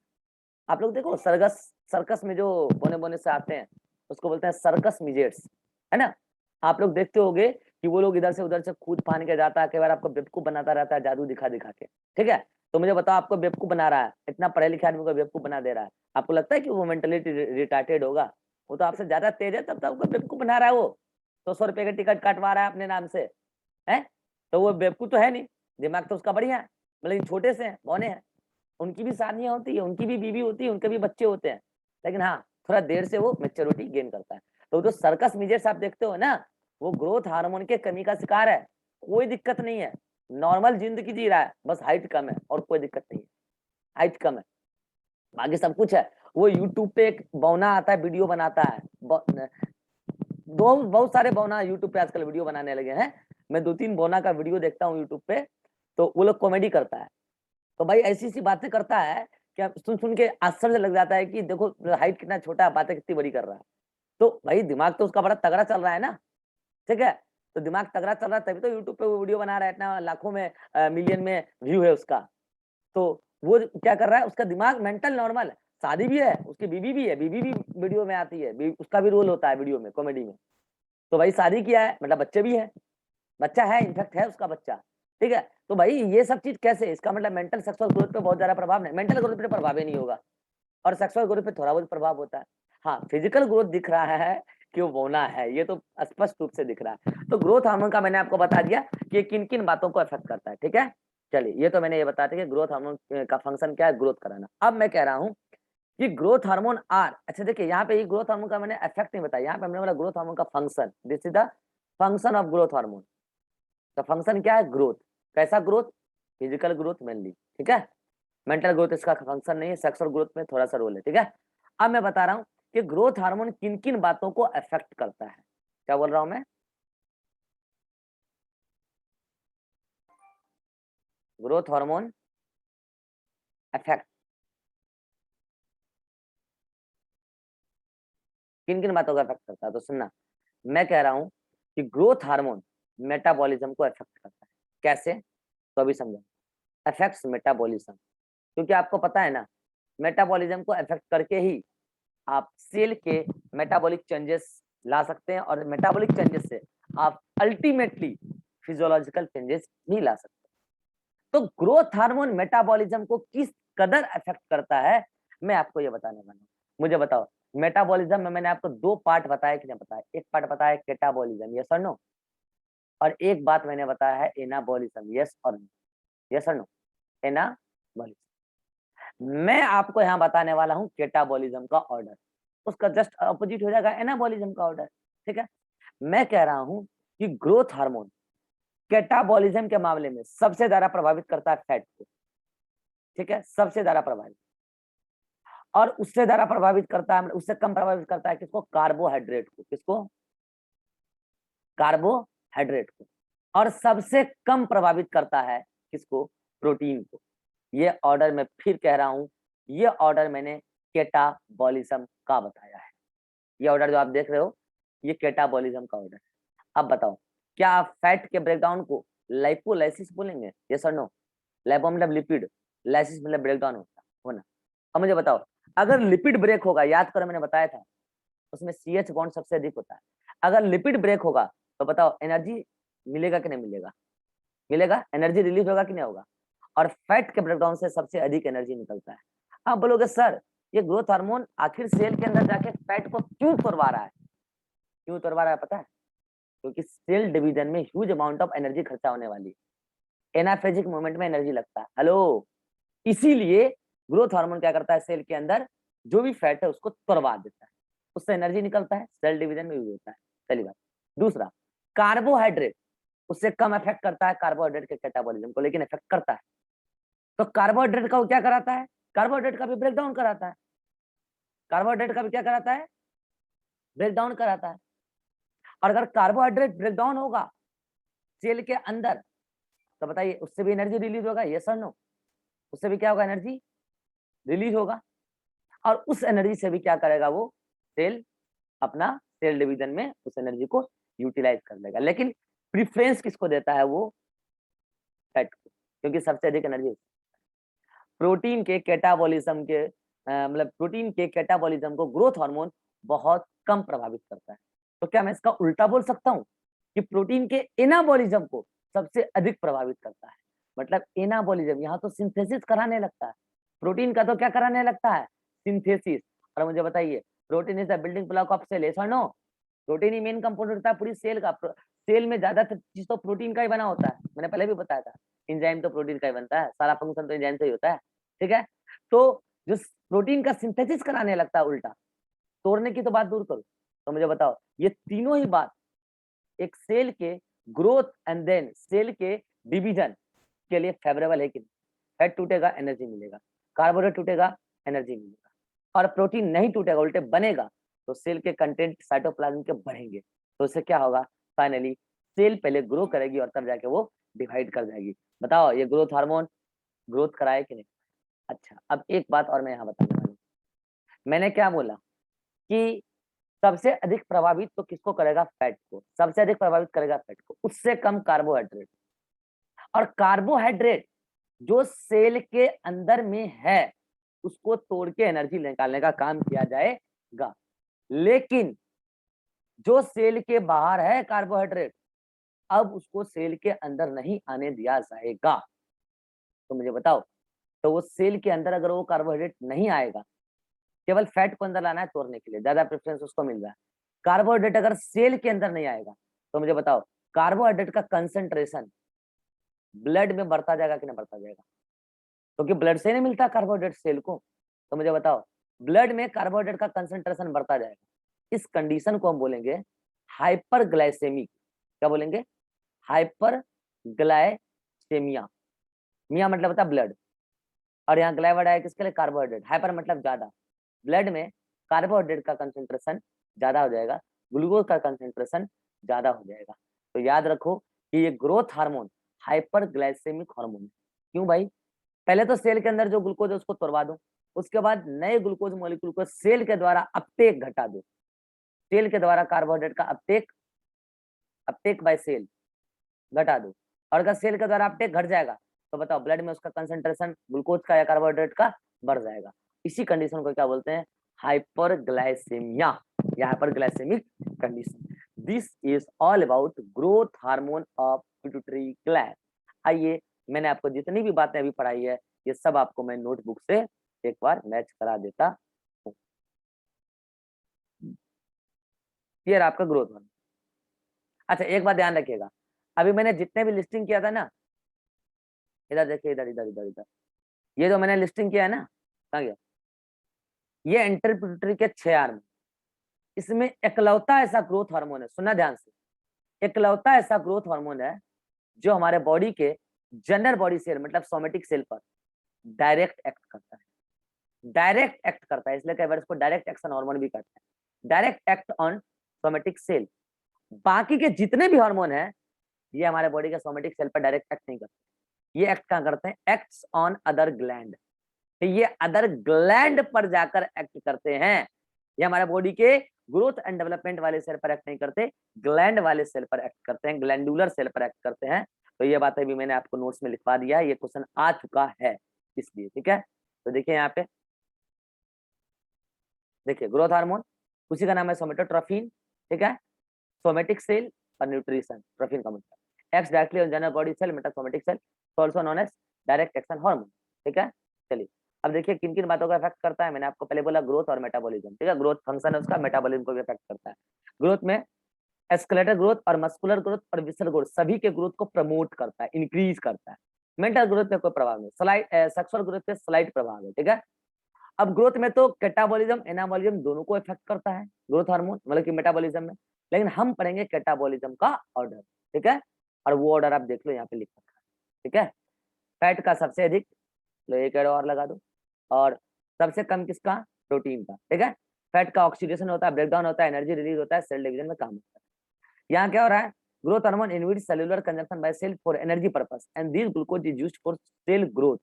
आप लोग देखो सर्कस में जो बोने बोने से आते हैं उसको बोलते हैं सर्कस मिजेट्स, है ना। आप लोग देखते होंगे कि वो लोग इधर से उधर से कूद फान के जाता है, कई बार आपको बेवकूफ बनाता रहता है जादू दिखा दिखा के, ठीक है। तो मुझे बताओ, आपको बेवकूफ बना रहा है, इतना पढ़े लिखे आदमी को बेवकूफ बना दे रहा है, आपको लगता है कि वो मेंटली रिटार्टेड होगा? वो तो आपसे ज्यादा तेज है, तब तो आपको बेवकूफ बना रहा है वो। 100 रुपए का टिकट कटवा रहा है अपने नाम से, है? तो वो बेवकूफ तो है नहीं, दिमाग तो उसका बढ़िया है। लेकिन छोटे से हैं, बौने हैं, उनकी भी शादियां होती है, उनकी भी बीवी होती है, उनके भी बच्चे होते हैं, लेकिन हाँ, थोड़ा देर से वो मेच्योरिटी गेन करता है। तो जो सर्कस मिजेट्स आप देखते हो ना, वो ग्रोथ हार्मोन के कमी का शिकार है। कोई दिक्कत नहीं है, नॉर्मल जिंदगी जी रहा है, बस हाइट कम है और कोई दिक्कत नहीं है, हाइट कम है, बाकी सब कुछ है। वो यूट्यूब पे एक बौना आता है, वीडियो बनाता है, बहुत सारे बौना यूट्यूब पे आजकल वीडियो बनाने लगे हैं। मैं 2-3 बौना का वीडियो देखता हूँ यूट्यूब पे, तो वो लोग कॉमेडी करता है। तो भाई ऐसी सी बातें करता है कि आप सुन सुन के आश्चर्य लग जाता है कि देखो हाइट कितना छोटा है, बातें कितनी बड़ी कर रहा है। तो भाई दिमाग तो उसका बड़ा तगड़ा चल रहा है ना, ठीक है? तो दिमाग तगड़ा चल रहा है तभी तो यूट्यूब पे वो वीडियो बना रहा है, इतना लाखों में मिलियन में व्यू है उसका। तो वो क्या कर रहा है, उसका दिमाग मेंटल नॉर्मल है, शादी भी है, उसकी बीवी भी है, बीवी भी वीडियो में आती है, उसका भी रोल होता है वीडियो में, कॉमेडी में। तो भाई शादी किया है, मतलब बच्चे भी है, बच्चा है, इनफैक्ट है उसका बच्चा, ठीक है? तो भाई ये सब चीज कैसे, इसका मतलब मेंटल सेक्सुअल ग्रोथ पे बहुत ज्यादा प्रभाव नहीं, मेंटल ग्रोथ पे प्रभाव ही नहीं होगा, और सेक्सुअल ग्रोथ पे थोड़ा बहुत प्रभाव होता है। हाँ, फिजिकल ग्रोथ दिख रहा है कि वो बौना है, ये तो स्पष्ट रूप से दिख रहा है। तो ग्रोथ हार्मोन का मैंने आपको बता दिया कि किन किन बातों को इफेक्ट करता है, ठीक है? चलिए, ये तो मैंने ये बता दिया कि ग्रोथ हार्मोन का फंक्शन क्या है, ग्रोथ कराना। अब मैं कह रहा हूँ कि ग्रोथ हार्मोन आर, अच्छा देखिए यहाँ पे ये ग्रोथ हार्मोन का मैंने इफेक्ट नहीं बताया, यहाँ पे हमने बोला ग्रोथ हार्मोन का function, this is the function of growth hormone. तो फंक्शन क्या है, ग्रोथ। कैसा ग्रोथ, फिजिकल ग्रोथ मेनली, ठीक है? मेंटल ग्रोथ इसका फंक्शन नहीं है, सेक्सुअल ग्रोथ में थोड़ा सा रोल है, ठीक है? अब मैं बता रहा हूँ कि ग्रोथ हार्मोन किन किन बातों को अफेक्ट करता है। क्या बोल रहा हूं मैं, ग्रोथ हार्मोन अफेक्ट किन किन बातों को अफेक्ट करता है, तो सुनना, मैं कह रहा हूं कि ग्रोथ हार्मोन मेटाबॉलिज्म को अफेक्ट करता है। कैसे, तो अभी समझो, अफेक्ट्स मेटाबॉलिज्म, क्योंकि आपको पता है ना, मेटाबॉलिज्म को अफेक्ट करके ही आप सेल के मेटाबॉलिक चेंजेस ला सकते हैं, और मेटाबॉलिक चेंजेस से आप अल्टीमेटली फिजियोलॉजिकल चेंजेस भी ला सकते हैं। तो ग्रोथ हार्मोन मेटाबॉलिज्म को किस कदर अफेक्ट करता है, मैं आपको ये बताने वाला हूँ। मुझे बताओ, मेटाबॉलिज्म में मैंने आपको 2 पार्ट बताया कि नहीं बताया? एक पार्ट बताया केटाबॉलिज्म, यस और नो, और एक बात मैंने बताया है एनाबॉलिज्म, यस और नो, यस और नो, एनाबॉलिज्म। मैं आपको यहाँ बताने वाला हूँ केटाबॉलिज्म का ऑर्डर, उसका जस्ट अपोजिट हो जाएगा एनाबॉलिज्म का ऑर्डर, ठीक है? मैं कह रहा हूँ कि ग्रोथ हार्मोन केटाबॉलिज्म के मामले में सबसे ज्यादा प्रभावित करता है फैट को, ठीक है? सबसे ज्यादा प्रभावित, और उससे ज्यादा प्रभावित करता है, उससे कम प्रभावित करता है किसको, कार्बोहाइड्रेट को। किसको, कार्बोहाइड्रेट को। और सबसे कम प्रभावित करता है किसको, प्रोटीन को। ये ऑर्डर मैं फिर कह रहा हूं, ये ऑर्डर मैंने केटाबॉलिज्म का बताया है। ये ऑर्डर जो आप देख रहे हो, ये केटाबॉलिज्म का ऑर्डर है। अब बताओ, क्या आप फैट के ब्रेकडाउन को लाइपोलाइसिस बोलेंगे, यस और नो? लाइपो मतलब लिपिड, लाइसिस मतलब ब्रेकडाउन होना। अब मुझे बताओ, अगर लिपिड ब्रेक होगा, याद करो मैंने बताया था, उसमें CH बॉन्ड सबसे अधिक होता है। अगर लिपिड ब्रेक होगा तो बताओ एनर्जी मिलेगा कि नहीं मिलेगा? मिलेगा, एनर्जी रिलीज होगा कि नहीं होगा? और फैट के ब्रेकडाउन से सबसे अधिक एनर्जी निकलता है। आप बोलोगे सर, ये ग्रोथ हार्मोन आखिर सेल के अंदर जाके फैट को क्यों तोड़वा रहा है? क्यों तोड़वा रहा है पता है? क्योंकि सेल डिवीजन में ह्यूज अमाउंट ऑफ एनर्जी खर्चा होने वाली है, एनाफेजिक मूवमेंट में एनर्जी लगता है, हेलो। इसीलिए ग्रोथ हार्मोन क्या करता है, सेल के अंदर जो भी फैट है उसको तोड़वा देता है, उससे एनर्जी निकलता है, सेल डिवीजन में यूज होता है। पहली बात। दूसरा, कार्बोहाइड्रेट उससे कम इफेक्ट करता है कार्बोहाइड्रेट के कैटाबॉलिज्म को, लेकिन इफेक्ट करता है। तो कार्बोहाइड्रेट का वो क्या कराता है, कार्बोहाइड्रेट का भी ब्रेकडाउन कराता है, कार्बोहाइड्रेट का भी क्या कराता है, ब्रेकडाउन कराता है। और अगर कार्बोहाइड्रेट ब्रेकडाउन होगा सेल के अंदर, तो बताइए उससे भी एनर्जी रिलीज होगा, यस और नो? उससे भी क्या होगा, एनर्जी रिलीज होगा। और उस एनर्जी से भी क्या करेगा वो सेल, अपना सेल डिवीजन में उस एनर्जी को यूटिलाइज कर लेगा। लेकिन प्रीफरेंस किसको देता है वो, फैट को, क्योंकि सबसे अधिक एनर्जी प्रोटीन के कैटाबॉलिज्म के मतलब प्रोटीन के कैटाबॉलिज्म को ग्रोथ हार्मोन बहुत कम प्रभावित करता है। तो क्या मैं इसका उल्टा बोल सकता हूँ कि प्रोटीन के एनाबॉलिज्म को सबसे अधिक प्रभावित करता है? मतलब एनाबॉलिज्म यहाँ तो सिंथेसिस कराने लगता है, प्रोटीन का तो क्या कराने लगता है, सिंथेसिस। और मुझे बताइए, protein is the building block of cell, yes और नो? प्रोटीन ही मेन कंपोनेंट होता है पूरी सेल का। सेल में ज्यादातर चीज तो प्रोटीन का ही बना होता है, मैंने पहले भी बताया था। एंजाइम तो प्रोटीन का ही बनता है, सारा फंक्शन तो एंजाइम से ही होता है, ठीक है। तो जो प्रोटीन का सिंथेसिस कराने लगता है उल्टा, तोड़ने की तो बात दूर करो। तो मुझे बताओ, ये तीनों ही बात एक सेल के ग्रोथ एंड देन सेल के डिवीजन के लिए फेवरेबल है कि नहीं? फैट टूटेगा, एनर्जी मिलेगा, कार्बोहाइड्रेट टूटेगा, एनर्जी मिलेगा, और प्रोटीन नहीं टूटेगा, उल्टे बनेगा, तो सेल के कंटेंट साइटोप्लाज्म के बढ़ेंगे। तो उससे क्या होगा? फाइनली सेल पहले ग्रो करेगी और तब जाके वो डिवाइड कर जाएगी। बताओ, ये ग्रोथ हार्मोन ग्रोथ कराए कि नहीं? अच्छा, अब एक बात और मैं यहाँ बताने वाला हूँ। मैंने क्या बोला कि सबसे अधिक प्रभावित तो किसको करेगा? फैट को। सबसे अधिक प्रभावित करेगा फैट को, उससे कम कार्बोहाइड्रेट। और कार्बोहाइड्रेट जो सेल के अंदर में है उसको तोड़ के एनर्जी निकालने का काम किया जाएगा। लेकिन जो सेल के बाहर है कार्बोहाइड्रेट, अब उसको सेल के अंदर नहीं आने दिया जाएगा। तो मुझे बताओ, तो वो सेल के अंदर अगर वो कार्बोहाइड्रेट नहीं आएगा, केवल फैट को अंदर लाना है तोड़ने के लिए, ज्यादा प्रेफरेंस उसको मिल रहा है। कार्बोहाइड्रेट अगर सेल के अंदर नहीं आएगा, तो मुझे बताओ कार्बोहाइड्रेट का कंसंट्रेशन ब्लड में बढ़ता जाएगा कि नहीं बढ़ता जाएगा? क्योंकि ब्लड से नहीं मिलता कार्बोहाइड्रेट सेल को। तो मुझे बताओ, ब्लड में कार्बोहाइड्रेट का कंसंट्रेशन बढ़ता जाएगा। इस कंडीशन को हम बोलेंगे हाइपरग्लाइसेमिक। क्या बोलेंगे? हाइपरग्लाइसेमिया। मिया मतलब होता है ब्लड, और यहाँ ग्लाई वर्ड आया किसके लिए? कार्बोहाइड्रेट। हाइपर मतलब ज्यादा, ब्लड में कार्बोहाइड्रेट का कंसंट्रेशन ज्यादा हो जाएगा, ग्लूकोज का कंसंट्रेशन ज्यादा हो जाएगा। तो याद रखो कि ये ग्रोथ हार्मोन हाइपरग्लाइसेमिक हार्मोन है। क्यों भाई? पहले तो सेल के अंदर जो ग्लूकोज है उसको तोड़वा दो, उसके बाद नए ग्लूकोज मॉलिक्यूल को सेल के द्वारा अपटेक घटा दो। सेल के द्वारा कार्बोहाइड्रेट का अपटेक, अपटेक बाय सेल घटा दो। और अगर सेल के द्वारा अपटेक घट जाएगा, तो बताओ ब्लड में उसका कंसंट्रेशन ग्लूकोज का या कार्बोहाइड्रेट का बढ़ जाएगा। इसी कंडीशन को क्या बोलते हैं? हाइपरग्लाइसेमिया या hyperglycaemic condition. This is all about growth hormone of pituitary gland. आइए, मैंने आपको जितनी भी बातें अभी पढ़ाई है, ये सब आपको मैं नोटबुक से एक बार मैच करा देता हूँ। ये आपका ग्रोथ हार्मोन। अच्छा, एक बात ध्यान रखिएगा, अभी मैंने जितने भी लिस्टिंग किया था ना, इधर देखिए, इधर इधर इधर इधर, ये जो मैंने लिस्टिंग किया है ना, कहाँ गया? ये एंटरपिट्यूटरी के 6 आर्म। इसमें एकलौता ऐसा ग्रोथ हार्मोन है, सुनना ध्यान से, एकलौता ऐसा ग्रोथ हार्मोन है जो हमारे बॉडी के जनरल बॉडी सेल मतलब सोमेटिक सेल पर डायरेक्ट एक्ट करता है। डायरेक्ट एक्ट करता है, इसलिए कई बार इसको डायरेक्ट एक्शन हार्मोन भी कहते हैं। Direct act on somatic cell. बाकी के जितने भी हार्मोन है, ये हमारे बॉडी के सोमेटिक सेल पर डायरेक्ट एक्ट नहीं करते। ये एक्ट कहाँ करते हैं? Acts on other gland. तो ये अदर ग्लैंड पर जाकर एक्ट करते हैं। ये हमारे बॉडी के ग्रोथ एंड डेवलपमेंट वाले सेल पर एक्ट नहीं करते, ग्लैंड वाले सेल पर एक्ट करते हैं, ग्लैंडुलर सेल पर एक्ट करते हैं। तो ये बातें भी मैंने आपको नोट्स में लिखवा दिया है, ये क्वेश्चन आ चुका है इसलिए, ठीक है। तो देखिए यहाँ पे, देखिए ग्रोथ हार्मोन, उसी का नाम है सोमेटोट्रोफिन, ठीक है। सोमेटिक सेल और न्यूट्रिशन, ट्रोफिन का मतलब act directly on general body cell मतलब somatic cell, also known as direct action hormone, ठीक है। चलिए, अब देखिए किन किन बातों का इफेक्ट करता है। मैंने आपको पहले बोला ग्रोथ और मेटाबॉलिज्म, ठीक है। ग्रोथ फंक्शन है उसका, मेटाबॉलिज्म को भी इफेक्ट करता है। ग्रोथ में एस्केलेटल ग्रोथ और मस्कुलर ग्रोथ और विसरल ग्रोथ सभी के ग्रोथ को प्रमोट करता है, इंक्रीज करता है। मेंटल ग्रोथ में कोई प्रभाव नहीं, स्लाइड सेक्सुअल ग्रोथ पे स्लाइड प्रभाव है, ठीक है। अब ग्रोथ में तो कैटाबॉलिज्म एनाबॉलिज्म दोनों को इफेक्ट करता है ग्रोथ हार्मोन, मतलब कि मेटाबॉलिज्म में। लेकिन हम पढ़ेंगे कैटाबॉलिज्म का ऑर्डर, ठीक है। और वो ऑर्डर आप देख लो, यहाँ पे लिख रखा है, ठीक है। फैट का सबसे अधिक, तो एक एरो और लगा दो, और सबसे कम किसका? प्रोटीन का, ठीक है। फैट का ऑक्सीडेशन होता है, ब्रेकडाउन होता है, एनर्जी रिलीज होता है, सेल डिवीजन में काम होता है। यहाँ क्या हो रहा है? Growth hormone inhibits cellular consumption by cell for energy purpose and this glucose is used for cell growth,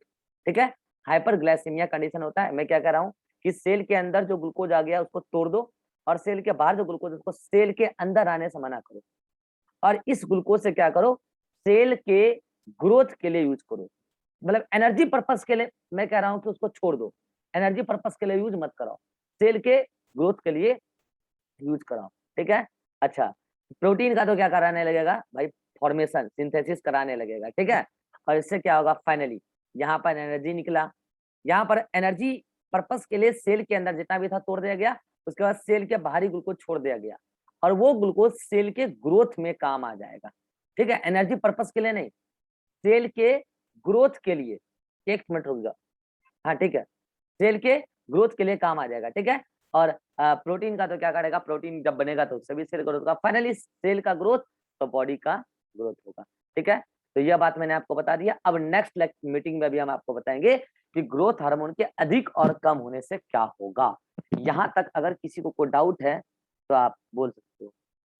ठीक है। हाइपरग्लाइसेमिया कंडीशन होता है। मैं क्या कह रहा हूँ कि सेल के अंदर जो ग्लूकोज आ गया उसको तोड़ दो, और सेल के बाहर जो ग्लूकोज उसको सेल के अंदर आने से मना करो, और इस ग्लूकोज से क्या करो? सेल के ग्रोथ के लिए यूज करो। मतलब एनर्जी पर्पस के लिए मैं कह रहा हूँ कि उसको छोड़ दो, एनर्जी पर्पस के लिए यूज मत कराओ, सेल के ग्रोथ के लिए यूज कराओ, ठीक है। अच्छा, प्रोटीन का तो क्या कराने लगेगा भाई? फॉर्मेशन, सिंथेसिस कराने लगेगा, ठीक है। और इससे क्या होगा? फाइनली यहाँ पर एनर्जी निकला, यहाँ पर एनर्जी पर्पस के लिए सेल के अंदर जितना भी था तोड़ दिया गया, उसके बाद सेल के बाहरी ग्लूकोज छोड़ दिया गया और वो ग्लूकोज सेल के ग्रोथ में काम आ जाएगा। ठीक है, एनर्जी पर्पस के लिए नहीं, सेल के ग्रोथ के लिए। एक मिनट रुक जाओ, हाँ ठीक है, सेल के ग्रोथ के लिए काम आ जाएगा। ठीक है, और प्रोटीन का तो क्या करेगा, प्रोटीन जब बनेगा तो सभी सेल ग्रोथ का, फाइनली सेल का ग्रोथ तो बॉडी का ग्रोथ होगा। ठीक है, तो यह बात मैंने आपको बता दिया। अब नेक्स्ट मीटिंग में भी हम आपको बताएंगे कि ग्रोथ हार्मोन के अधिक और कम होने से क्या होगा। यहाँ तक अगर किसी को कोई डाउट है तो आप बोल सकते हो।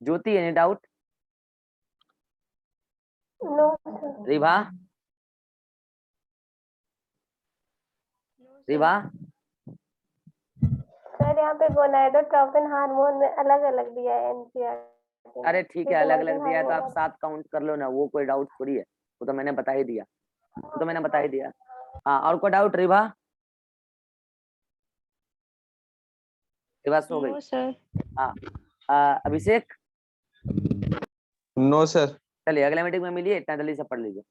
ज्योति, any doubt? No Riva, Riva, sir, यहाँ पे गोनाडोट्रोपिन हार्मोन में अलग अलग दिया है एनसीईआरटी में। अरे ठीक है, अलग अलग दिया है तो आप 7 काउंट कर लो ना, वो कोई डाउट थोड़ी है, वो तो मैंने बता ही दिया, वो तो मैंने बता ही दिया। हाँ, और कोई डाउट? रिभा, रिभा सो गई? No sir. हाँ, अभिषेक, नो सर। चलिए अगले मीटिंग में मिलिए, इतना जल्दी से पढ़ लीजिए।